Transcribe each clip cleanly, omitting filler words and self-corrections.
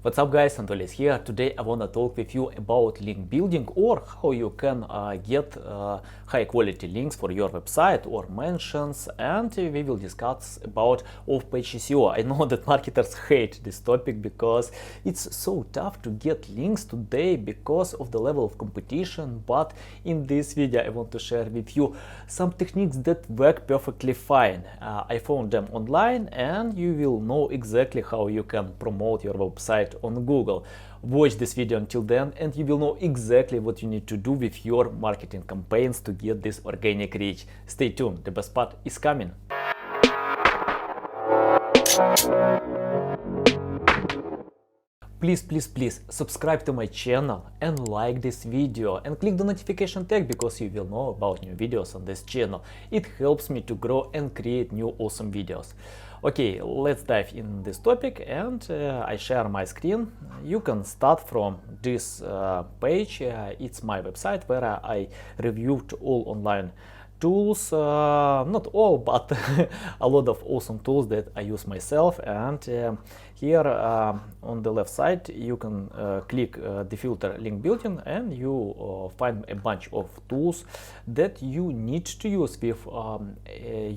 What's up guys, Anatoly is here. Today I wanna talk with you about link building or how you can get high quality links for your website or mentions, and we will discuss about off-page SEO. I know that marketers hate this topic because it's so tough to get links today because of the level of competition, but in this video I want to share with you some techniques that work perfectly fine. I found them online and you will know exactly how you can promote your website on Google. Watch this video until then and you will know exactly what you need to do with your marketing campaigns to get this organic reach. Stay tuned, the best part is coming. Please subscribe to my channel and like this video and click the notification tag because you will know about new videos on this channel. It helps me to grow and create new awesome videos. Okay, let's dive in this topic, and I share my screen. You can start from this page. It's my website where I reviewed all online tools, not all, but a lot of awesome tools that I use myself. And here on the left side you can click the filter link building and you find a bunch of tools that you need to use with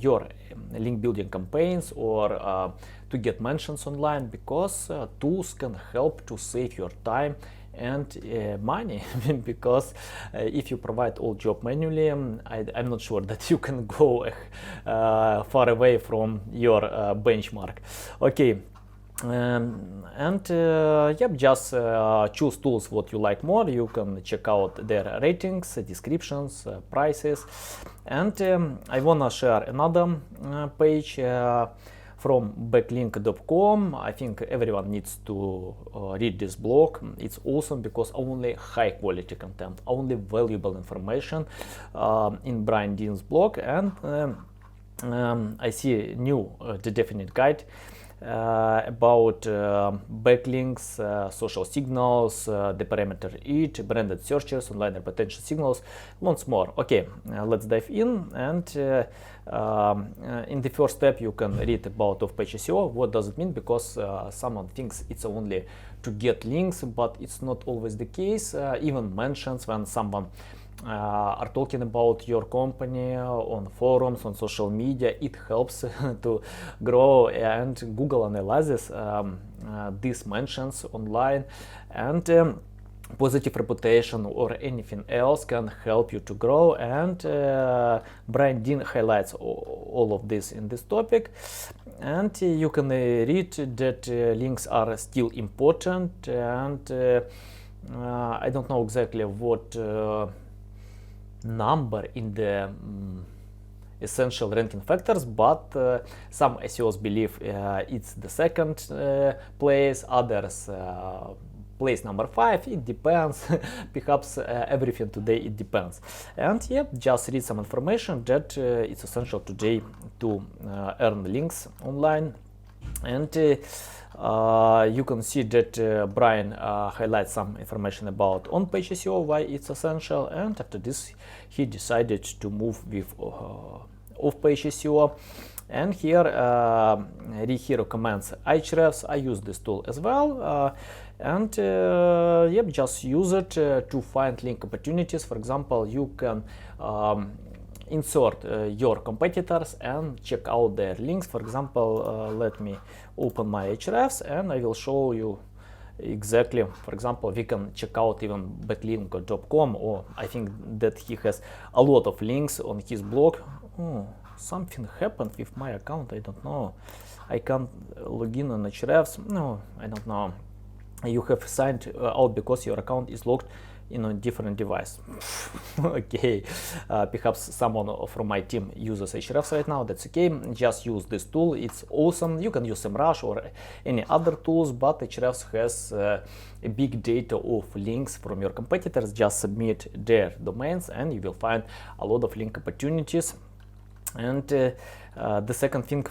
your link building campaigns or to get mentions online, because tools can help to save your time and money because if you provide all job manually, I'm not sure that you can go far away from your benchmark. Okay, yep, just choose tools what you like more. You can check out their ratings, descriptions, prices, and I wanna share another page from backlink.com. I think everyone needs to read this blog. It's awesome because only high quality content, only valuable information in Brian Dean's blog, and I see new the definite guide about backlinks, social signals, the parameter it, branded searches, online potential signals, lots more. Okay, let's dive in. And in the first step you can read about off-page SEO. What does it mean? Because someone thinks it's only to get links, but it's not always the case. Even mentions, when someone are talking about your company on forums, on social media, it helps to grow, and Google analyzes these mentions online, and positive reputation or anything else can help you to grow. And Brian Dean highlights all of this in this topic, and you can read that links are still important, and I don't know exactly what number in the essential ranking factors, but some SEOs believe it's the second place, others place number 5. It depends. Perhaps everything today it depends. And yeah, just read some information that it's essential today to earn links online. And you can see that Brian highlights some information about on-page SEO, why it's essential, and after this he decided to move with off-page SEO. And here he recommends Ahrefs. I use this tool as well, and yep, just use it to find link opportunities. For example, you can insert your competitors and check out their links. For example, let me open my Ahrefs and I will show you exactly. For example, we can check out even backlink.com, or I think that he has a lot of links on his blog. Oh, something happened with my account, I don't know. I can't log in on Ahrefs. No, I don't know. You have signed out because your account is logged in a different device. Okay, perhaps someone from my team uses Ahrefs right now. That's okay. Just use this tool. It's awesome. You can use SEMrush or any other tools, but Ahrefs has a big data of links from your competitors. Just submit their domains and you will find a lot of link opportunities. And the second thing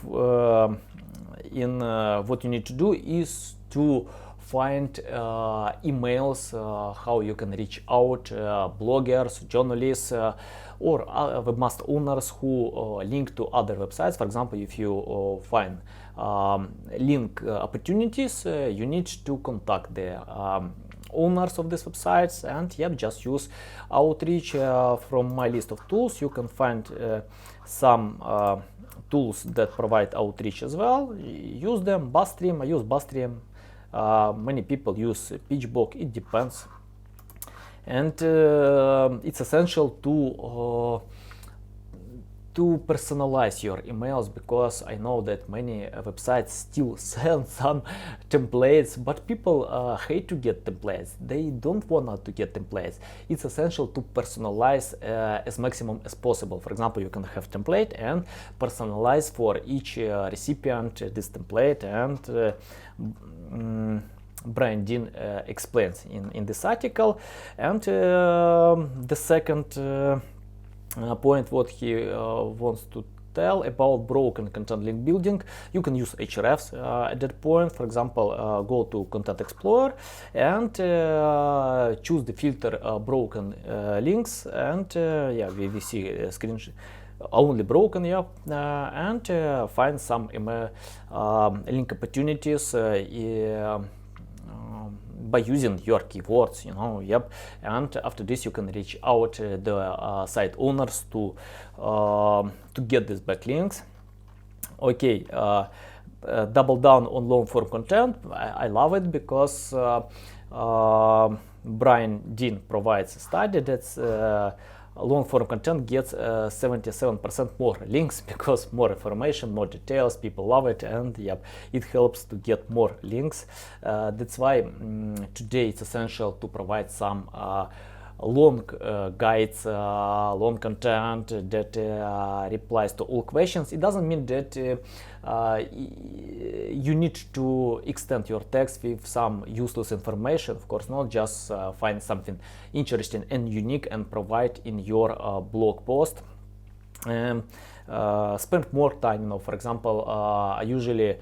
in what you need to do is to find emails, how you can reach out bloggers, journalists, or webmaster owners who link to other websites. For example, if you find link opportunities, you need to contact the owners of these websites, and yep, just use outreach. From my list of tools, you can find some tools that provide outreach as well. Use them. Buzzstream, I use Buzzstream. Many people use PitchBook. It depends. And it's essential to personalize your emails, because I know that many websites still send some templates, but people hate to get templates. They don't want to get templates. It's essential to personalize as maximum as possible. For example, you can have template and personalize for each recipient this template, and Brian Dean explains in this article. And the second point what he wants to tell about broken content link building, you can use Hrefs at that point. For example, go to Content Explorer and choose the filter broken links, and yeah, we see a screenshot only broken, yeah, and find some link opportunities by using your keywords, you know, yep. And after this, you can reach out the site owners to get these backlinks. Okay, double down on long form content. I love it because Brian Dean provides a study that's long form content gets 77% more links, because more information, more details, people love it, and yep, it helps to get more links. That's why today it's essential to provide some long guides, long content that replies to all questions. It doesn't mean that you need to extend your text with some useless information. Of course not. Just find something interesting and unique and provide in your blog post. Spend more time, you know. For example, I usually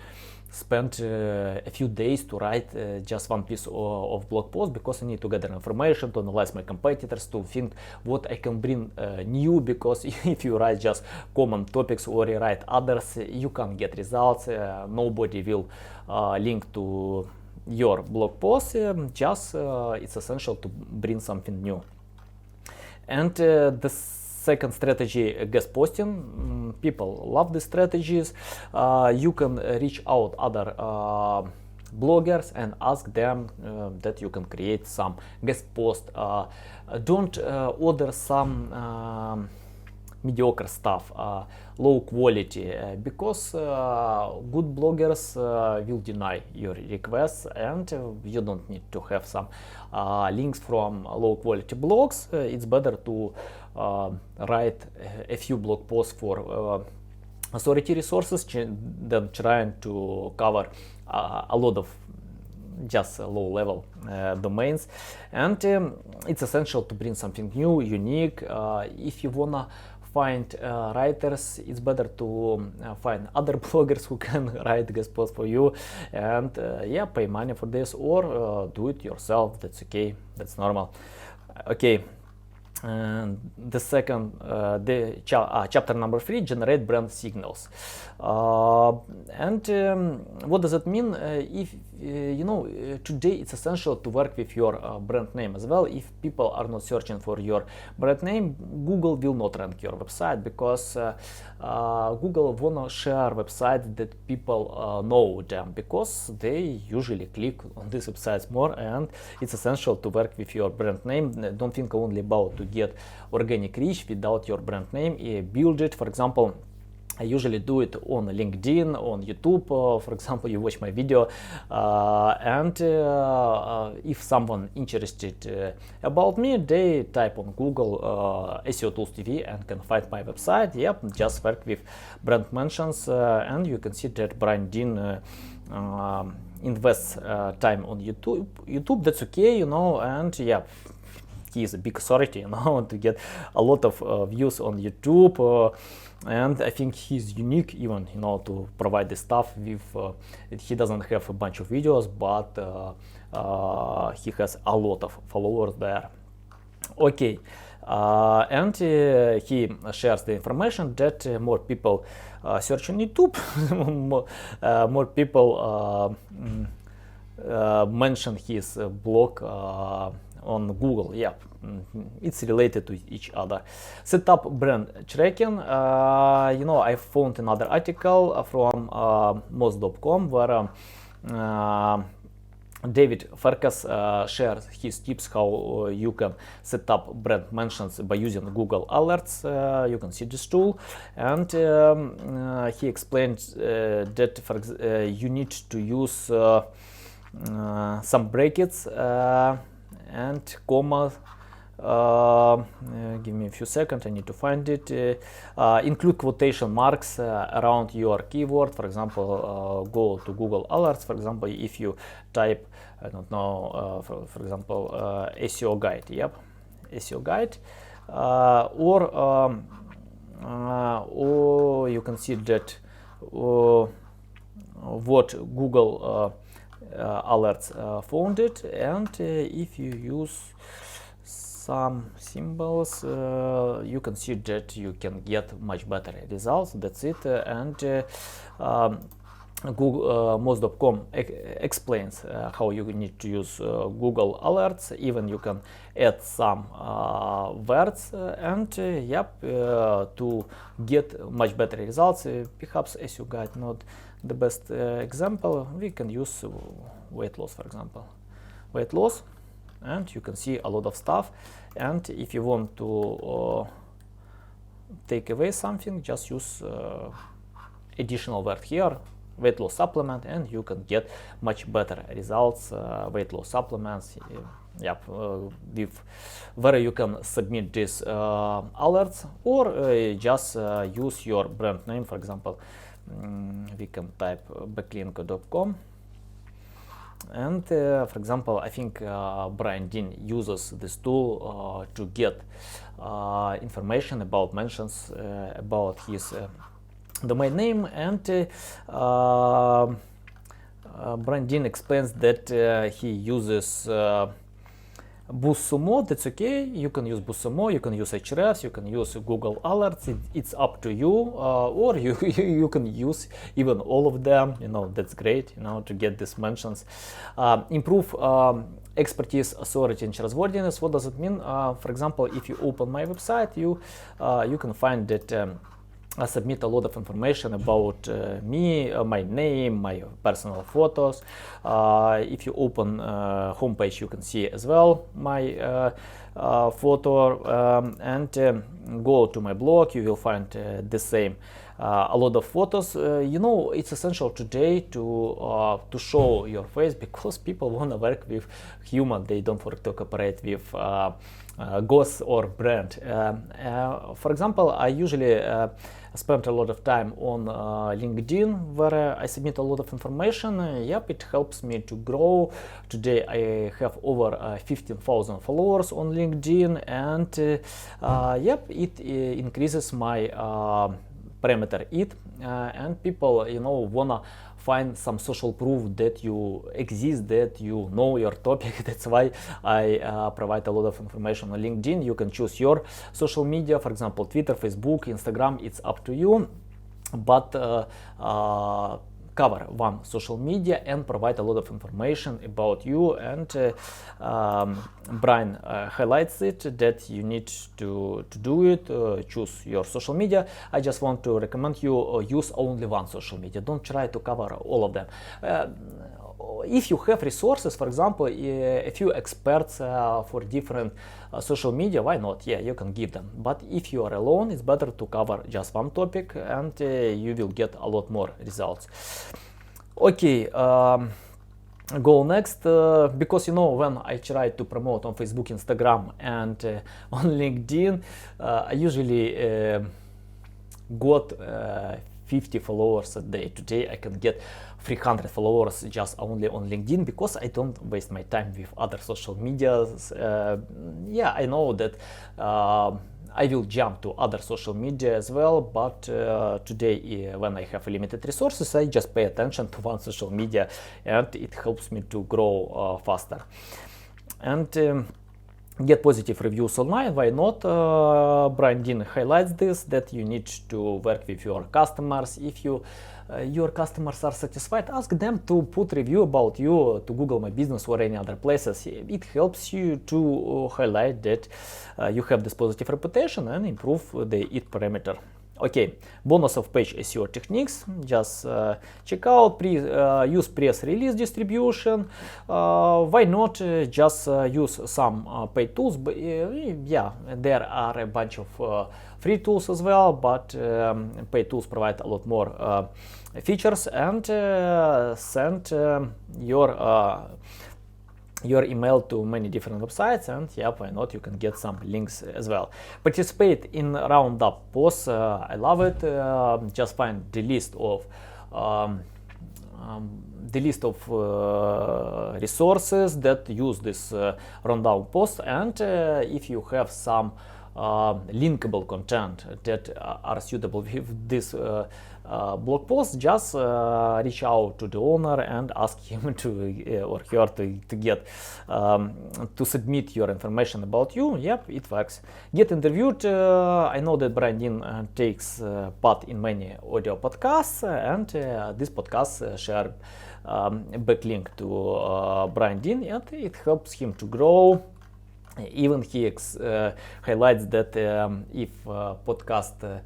spend a few days to write just one piece of blog post, because I need to gather information, to analyze my competitors, to think what I can bring new, because if you write just common topics or rewrite others, you can't get results. Nobody will link to your blog post. Just it's essential to bring something new. And the second strategy, guest posting. People love these strategies. You can reach out other bloggers and ask them that you can create some guest post. Don't order some mediocre stuff, low quality, because good bloggers will deny your requests, and you don't need to have some links from low quality blogs. It's better to write a few blog posts for authority resources than trying to cover a lot of just low level domains. And it's essential to bring something new, unique. If you wanna find writers, it's better to find other bloggers who can write guest posts for you, and yeah, pay money for this, or do it yourself. That's okay, that's normal. Okay. And the second, chapter number 3, generate brand signals. And what does it mean? If you know, today it's essential to work with your brand name as well. If people are not searching for your brand name, Google will not rank your website, because Google wanna share websites that people know them, because they usually click on these websites more. And it's essential to work with your brand name. Don't think only about to get organic reach without your brand name. Build it. For example, I usually do it on LinkedIn, on YouTube. For example, you watch my video, and if someone interested about me, they type on Google SEO Tools TV and can find my website. Yep, just work with brand mentions, and you can see that Brian Dean invests time on YouTube. That's okay, you know, and yeah, he is a big authority, you know, to get a lot of views on YouTube. and I think he's unique even, to provide this stuff with, he doesn't have a bunch of videos, but he has a lot of followers there. Okay, and he shares the information that more people search on YouTube, more people mention his blog on Google. Yeah, it's related to each other. Set up brand tracking. I found another article from Moz.com where David Farkas shares his tips how you can set up brand mentions by using Google Alerts. You can see this tool, and he explained that you need to use some brackets and commas. Give me a few seconds, I need to find it. Include quotation marks around your keyword. For example, go to Google Alerts. For example, if you type, I don't know, for example, SEO guide. Yep, SEO guide. Or you can see that what Google Alerts found it, and if you use some symbols, you can see that you can get much better results. That's it. And Google Moz.com explains how you need to use Google Alerts. Even you can add some words, and to get much better results. Perhaps SEO guide not the best example. We can use weight loss, for example. Weight loss. And you can see a lot of stuff. And if you want to take away something, just use additional word here, weight loss supplement, and you can get much better results. Weight loss supplements, with where you can submit these alerts, or just use your brand name. For example, we can type backlinko.com. And for example, I think Brian Dean uses this tool to get information about mentions about his domain name. And Brian Dean explains that he uses BuzzSumo. That's okay. You can use BuzzSumo, you can use Ahrefs, you can use Google Alerts. It's up to you, or you can use even all of them. That's great. To get these mentions. Improve expertise, authority, and trustworthiness. What does it mean? For example, if you open my website, you can find that I submit a lot of information about me, my name, my personal photos. If you open homepage, you can see as well my photo, and go to my blog, you will find the same. A lot of photos. It's essential today to show your face, because people want to work with human. They don't want to cooperate with ghost or brand. For example, I usually spend a lot of time on LinkedIn, where I submit a lot of information. It helps me to grow. Today I have over 15,000 followers on LinkedIn, and it increases my parameter it, and people wanna find some social proof that you exist, that you know your topic. That's why I provide a lot of information on LinkedIn. You can choose your social media, for example, Twitter, Facebook, Instagram. It's up to you, but cover one social media and provide a lot of information about you. And Brian highlights it that you need to do it. Choose your social media. I just want to recommend you use only one social media. Don't try to cover all of them. If you have resources, for example, a few experts for different social media, why not? Yeah, you can give them. But if you are alone, it's better to cover just one topic, and you will get a lot more results. Okay, go next, because when I try to promote on Facebook, Instagram, and on LinkedIn, I usually got 50 followers a day. Today I can get 300 followers just only on LinkedIn, because I don't waste my time with other social medias. I know that I will jump to other social media as well, but today when I have limited resources, I just pay attention to one social media, and it helps me to grow faster. And get positive reviews online, why not? Brian Dean highlights this, that you need to work with your customers. If your customers are satisfied, ask them to put review about you to Google My Business or any other places. It helps you to highlight that you have this positive reputation and improve the IT parameter. Okay, bonus of page SEO techniques. Just check out, use press release distribution. Why not just use some paid tools? But, yeah, there are a bunch of free tools as well, but paid tools provide a lot more features, and send your email to many different websites, and yeah, why not, you can get some links as well. Participate in roundup posts. I love it. Just find the list of resources that use this rundown post, and if you have some linkable content that are suitable with this blog post, just reach out to the owner and ask him to or her to get to submit your information about you. Yep, it works. Get interviewed. I know that Brian Dean takes part in many audio podcasts, and this podcast share backlink to Brian Dean, and it helps him to grow. Even he highlights that if podcast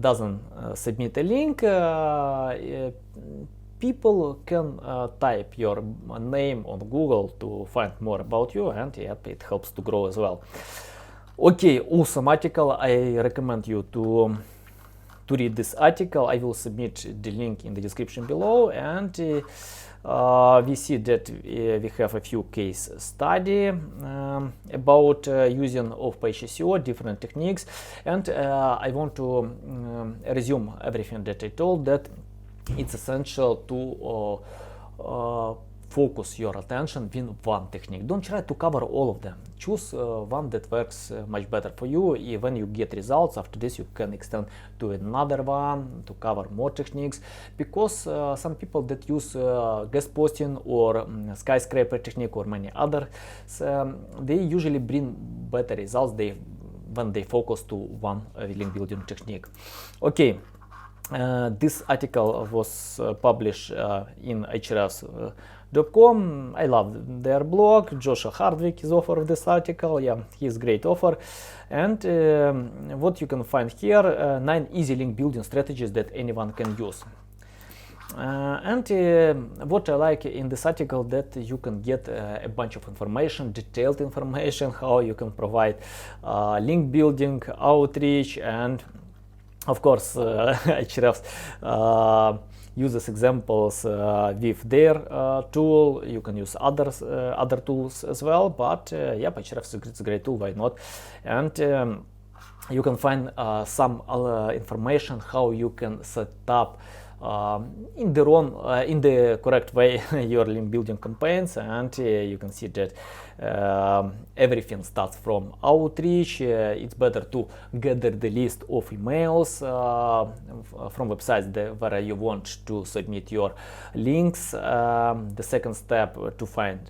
doesn't submit a link, people can type your name on Google to find more about you, and yep, it helps to grow as well. Okay, awesome article. I recommend you to read this article. I will submit the link in the description below, and we see that we have a few case study about using off-page SEO, different techniques, and I want to resume everything that I told, that it's essential to focus your attention in one technique. Don't try to cover all of them. Choose one that works much better for you. When you get results, after this you can extend to another one to cover more techniques, because some people that use guest posting or skyscraper technique or many others, they usually bring better results when they focus to one link building technique. Okay. This article was published in Ahrefs.com. I love their blog. Joshua Hardwick is author of this article. Yeah, he's great author. And what you can find here, 9 easy link building strategies that anyone can use. And what I like in this article, that you can get a bunch of information, detailed information, how you can provide link building, outreach, and of course, Ahrefs uses examples with their tool. You can use other tools as well, but yeah, Ahrefs is a great tool, why not? And you can find some information how you can set up in the correct way your link building campaigns, and you can see that everything starts from outreach. It's better to gather the list of emails from websites where you want to submit your links. The second step, to find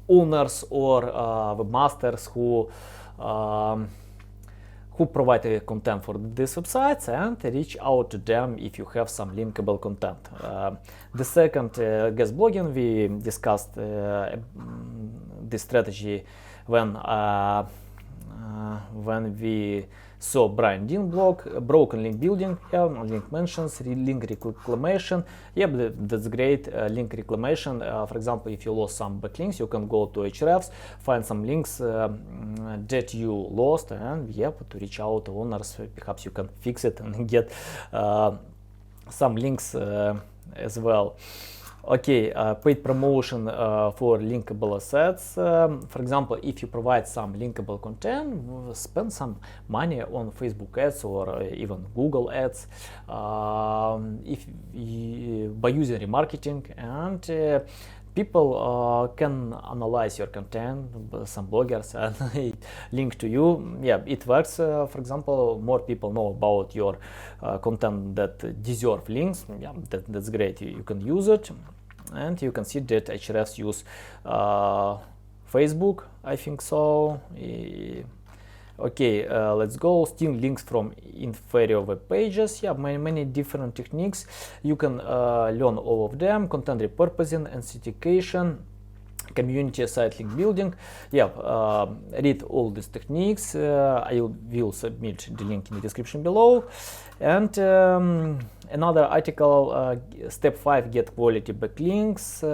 owners or webmasters who provide content for these websites, and reach out to them if you have some linkable content. The second, guest blogging. We discussed this strategy when we saw Brian Dean blog. Broken link building, link mentions, link reclamation. Yeah, that's great. Link reclamation, for example, if you lost some backlinks, you can go to Ahrefs, find some links that you lost, and yeah, to reach out to owners. Perhaps you can fix it and get some links as well. Okay, paid promotion for linkable assets. For example, if you provide some linkable content, spend some money on Facebook ads or even Google ads by using remarketing, and people can analyze your content, some bloggers, and link to you. Yeah, it works. For example, more people know about your content that deserve links. Yeah, that's great. You can use it, and you can see that Ahrefs use Facebook, I think so. Okay, let's go. Steal links from inferior web pages. Yeah, many different techniques. You can learn all of them. Content repurposing, authentication, community site link building. Yeah, read all these techniques. I will submit the link in the description below. And another article, step 5, get quality backlinks.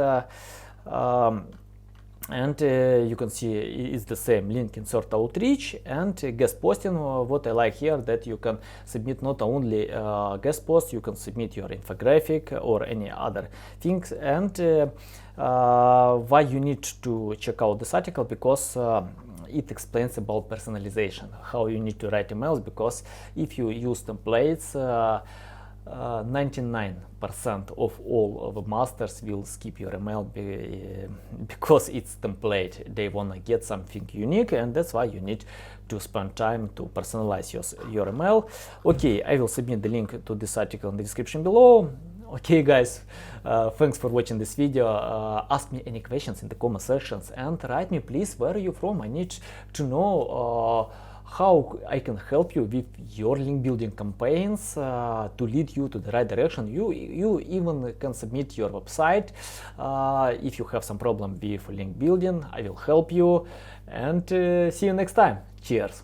And you can see it's the same link insert outreach and guest posting. What I like here, that you can submit not only guest posts, you can submit your infographic or any other things. And why you need to check out this article, because it explains about personalization, how you need to write emails, because if you use templates, 99% of all webmasters will skip your email because it's template. They want to get something unique, and that's why you need to spend time to personalize your email. Okay, I will submit the link to this article in the description below. Okay guys, thanks for watching this video. Ask me any questions in the comment sections, and write me please where are you from. I need to know how I can help you with your link building campaigns to lead you to the right direction. You even can submit your website if you have some problem with link building. I will help you, and see you next time. Cheers.